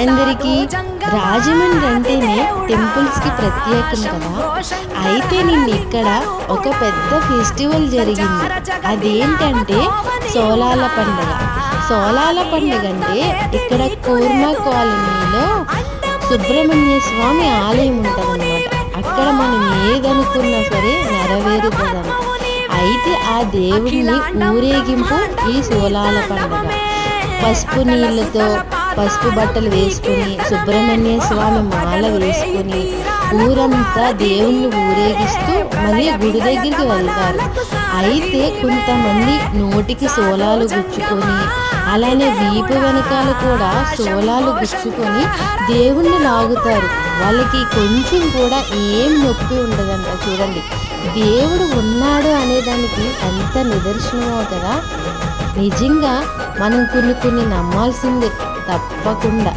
అందరికీ రాజమండ్రి అంటేనే టెంపుల్స్కి ప్రత్యేకం కదా. అయితే నిన్న ఇక్కడ ఒక పెద్ద ఫెస్టివల్ జరిగింది. అదేంటంటే సోలాల పండుగ. సోలాల పండుగ అంటే ఇక్కడ కూర్మా కాలనీలో సుబ్రహ్మణ్య స్వామి ఆలయం ఉంటుందన్నమాట. అక్కడ మనం ఏదనుకున్నా సరే నెరవేరుతుందంట. అయితే ఆ దేవుడిని ఊరేగింపు ఈ సోలాల పండుగ. పసుపు నీళ్ళతో పసుపు బట్టలు వేసుకుని సుబ్రహ్మణ్య స్వామి మాల వేసుకుని ఊరంతా దేవుణ్ణి ఊరేగిస్తూ మళ్ళీ గుడి దగ్గరికి వెళ్తారు. అయితే కొంతమంది నోటికి సోలాలు గుచ్చుకొని అలానే వీపు వెనకాల కూడా సోలాలు గుచ్చుకొని దేవుణ్ణి లాగుతారు. వాళ్ళకి కొంచెం కూడా ఏం నొప్పి ఉండదంట. చూడండి, దేవుడు ఉన్నాడు అనేదానికి ఎంత నిదర్శనమో కదా. నిజంగా మనం కొన్ని నమ్మాల్సిందే తప్పకుండా.